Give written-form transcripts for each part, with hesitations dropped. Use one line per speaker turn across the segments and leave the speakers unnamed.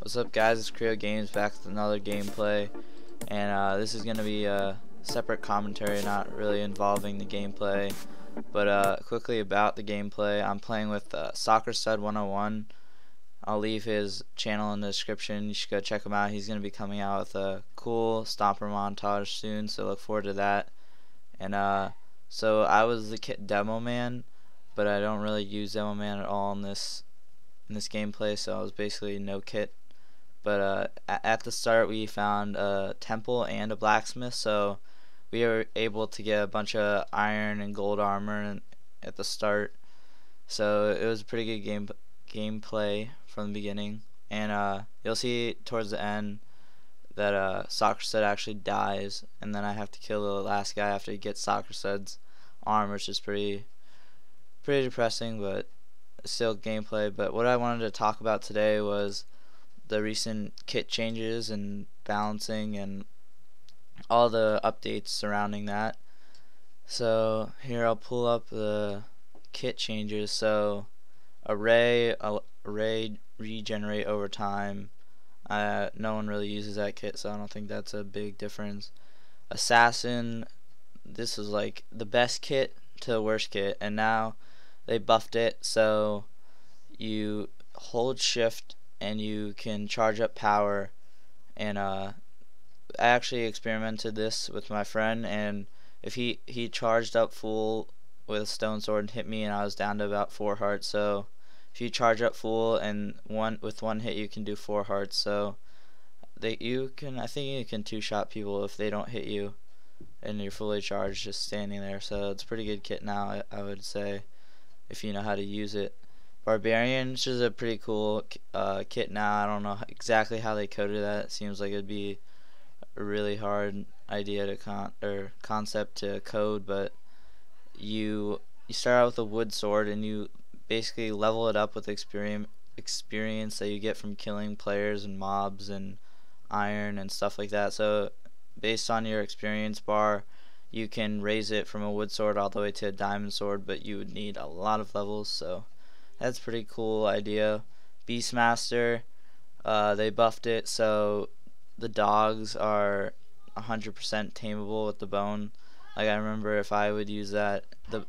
What's up, guys? It's CreoGames back with another gameplay, and this is going to be a separate commentary, not really involving the gameplay, but quickly about the gameplay. I'm playing with Soccerstud 101. I'll leave his channel in the description. You should go check him out. He's going to be coming out with a cool stomper montage soon, so look forward to that. And so I was the kit demo man, but I don't really use demo man at all in this gameplay, so I was basically no kit. But at the start we found a temple and a blacksmith, so we were able to get a bunch of iron and gold armor at the start. So it was a pretty good gameplay from the beginning. And you'll see towards the end that Soccerstud actually dies, and then I have to kill the last guy after he gets Soccerstud's arm, which is pretty depressing, but still gameplay. But what I wanted to talk about today was the recent kit changes and balancing and all the updates surrounding that. So here I'll pull up the kit changes. So array regenerate over time. No one really uses that kit, so I don't think that's a big difference. Assassin, this is like the best kit to the worst kit, and now they buffed it so you hold shift and you can charge up power. And I actually experimented this with my friend, and if he charged up full with a stone sword and hit me, and I was down to about 4 hearts. So if you charge up full and with one hit you can do 4 hearts. So I think you can two-shot people if they don't hit you and you're fully charged just standing there. So it's a pretty good kit now, I would say, if you know how to use it. Barbarian, which is a pretty cool kit now. I don't know exactly how they coded that. It seems like it'd be a really hard idea to concept to code, but you start out with a wood sword and you basically level it up with experience that you get from killing players and mobs and iron and stuff like that. So based on your experience bar, you can raise it from a wood sword all the way to a diamond sword, but you would need a lot of levels. So that's a pretty cool idea. Beastmaster, they buffed it so the dogs are 100% tameable with the bone. Like, I remember if I would use that,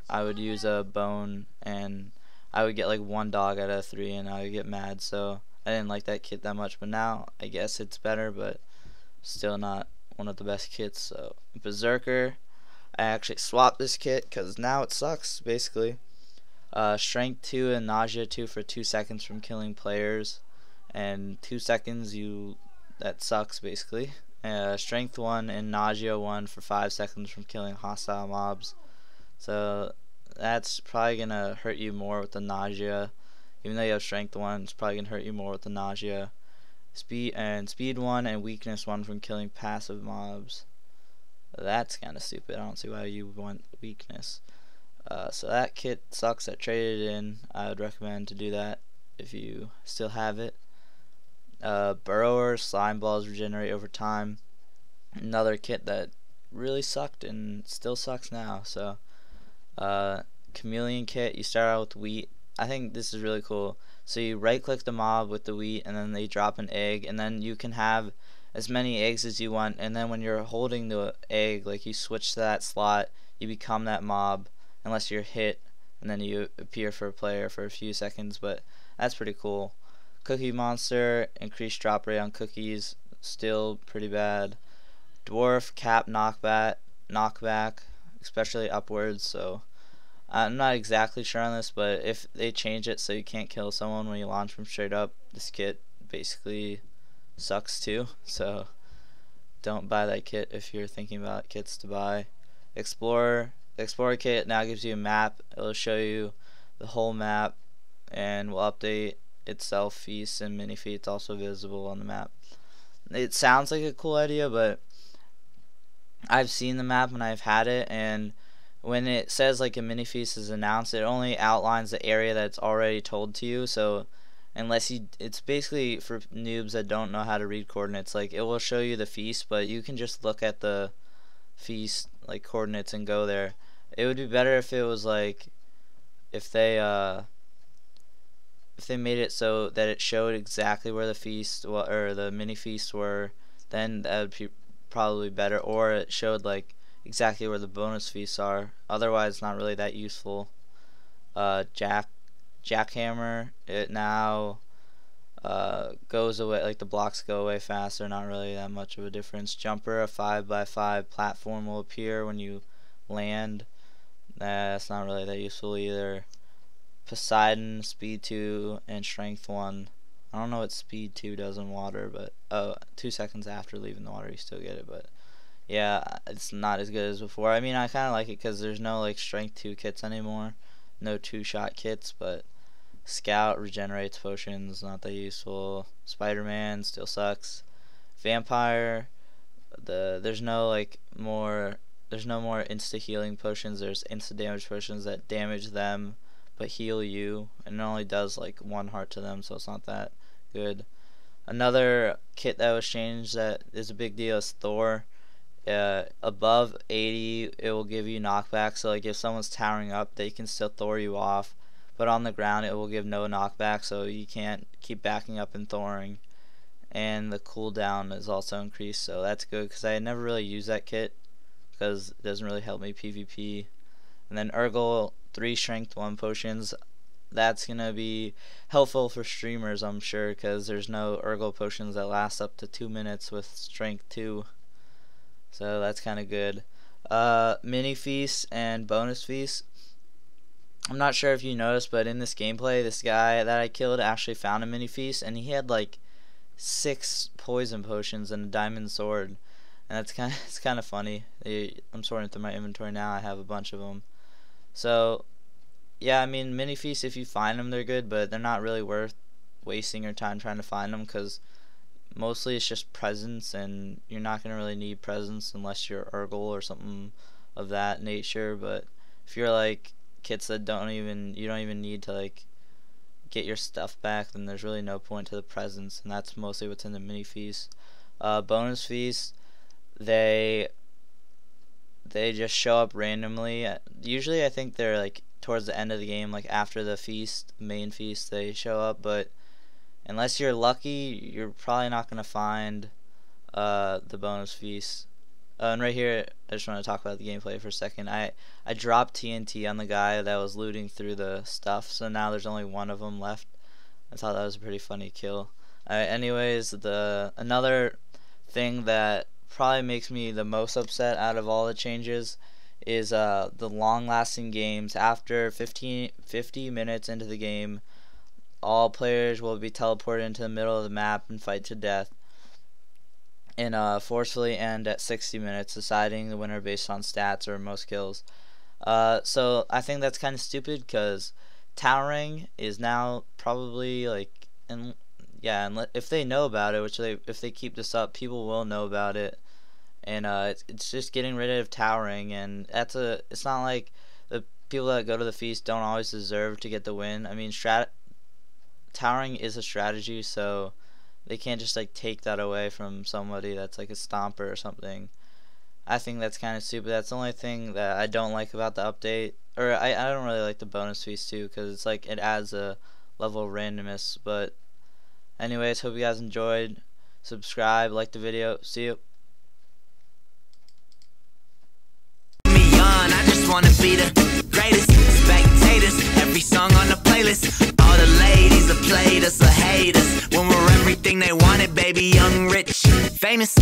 I would use a bone and I would get like 1 dog out of 3 and I would get mad. So I didn't like that kit that much, but now I guess it's better, but still not one of the best kits. So Berserker, I actually swapped this kit because now it sucks basically. Strength 2 and Nausea 2 for 2 seconds from killing players, and 2 seconds that sucks basically. Strength 1 and Nausea 1 for 5 seconds from killing hostile mobs. So that's probably gonna hurt you more with the Nausea. Even though you have Strength 1, it's probably gonna hurt you more with the Nausea. Speed 1 and Weakness 1 from killing passive mobs. That's kind of stupid. I don't see why you would want Weakness. So that kit sucks. I traded it in. I would recommend to do that if you still have it. Burrower, slime balls regenerate over time. Another kit that really sucked and still sucks now. So chameleon kit, you start out with wheat. I think this is really cool. So you right click the mob with the wheat and then they drop an egg, and then you can have as many eggs as you want, and then when you're holding the egg, like, you switch to that slot, you become that mob unless you're hit, and then you appear for a player for a few seconds. But that's pretty cool. Cookie Monster, increased drop rate on cookies, still pretty bad. Dwarf cap knockback, especially upwards. So I'm not exactly sure on this, but if they change it so you can't kill someone when you launch from straight up, this kit basically sucks too. So don't buy that kit if you're thinking about kits to buy. Explorer kit now gives you a map. It'll show you the whole map and will update itself. Feasts and mini feats also visible on the map. It sounds like a cool idea, but I've seen the map and I've had it, and when it says like a mini feast is announced, it only outlines the area that's already told to you. So it's basically for noobs that don't know how to read coordinates. Like, it will show you the feast, but you can just look at the feast like coordinates and go there. It would be better if it was like, if they if they made it so that it showed exactly where the feast or the mini feasts were, then that would be probably better. Or it showed like exactly where the bonus feasts are. Otherwise, it's not really that useful. Jackhammer, it now goes away, like the blocks go away faster, not really that much of a difference. Jumper, a 5x5 platform will appear when you land. That's not really that useful either. Poseidon, speed 2 and strength 1. I don't know what speed 2 does in water, but 2 seconds after leaving the water you still get it, but yeah, it's not as good as before. I mean, I kind of like it because there's no like strength 2 kits anymore, no 2-shot kits, but Scout regenerates potions, not that useful. Spider-Man still sucks. Vampire, there's no more insta healing potions. There's insta damage potions that damage them but heal you, and it only does like 1 heart to them, so it's not that good. Another kit that was changed that is a big deal is Thor. Above 80 it will give you knockback, so like if someone's towering up they can still Thor you off, but on the ground it will give no knockback, so you can't keep backing up and Thoring. And the cooldown is also increased, so that's good because I never really used that kit because it doesn't really help me PvP. And then Urgle, 3 strength 1 potions. That's gonna be helpful for streamers, I'm sure, because there's no Urgle potions that last up to 2 minutes with strength 2. So that's kind of good. Mini feasts and bonus feasts. I'm not sure if you noticed, but in this gameplay, this guy that I killed actually found a mini feast, and he had like 6 poison potions and a diamond sword, and it's kind of funny. I'm sorting through my inventory now. I have a bunch of them. So yeah, I mean, mini feasts, if you find them, they're good, but they're not really worth wasting your time trying to find them because mostly it's just presents, and you're not gonna really need presents unless you're Urgle or something of that nature. But if you're like kits that you don't even need to like get your stuff back, then there's really no point to the presents, and that's mostly what's in the mini feast. Bonus feasts, they just show up randomly. Usually I think they're like towards the end of the game, like after the main feast they show up, but unless you're lucky you're probably not gonna find the bonus feast. And right here I just want to talk about the gameplay for a second. I dropped TNT on the guy that was looting through the stuff, so now there's only 1 of them left. I thought that was a pretty funny kill. Anyways, another thing that probably makes me the most upset out of all the changes is the long-lasting games. After 50 minutes into the game, all players will be teleported into the middle of the map and fight to death, and forcefully end at 60 minutes, deciding the winner based on stats or most kills. So I think that's kind of stupid because towering is now probably like, and if they know about it, if they keep this up, people will know about it, and it's just getting rid of towering, and it's not like the people that go to the feast don't always deserve to get the win. I mean, towering is a strategy, so they can't just like take that away from somebody that's like a stomper or something. I think that's kind of stupid. That's the only thing that I don't like about the update, or I don't really like the bonus feast too, because it's like it adds a level of randomness. But anyways, hope you guys enjoyed. Subscribe, like the video. See you.
I just wanna be the greatest. Spectators, every song on the playlist. All the ladies that played us or hate us when we're everything they wanted, baby, young, rich, famous.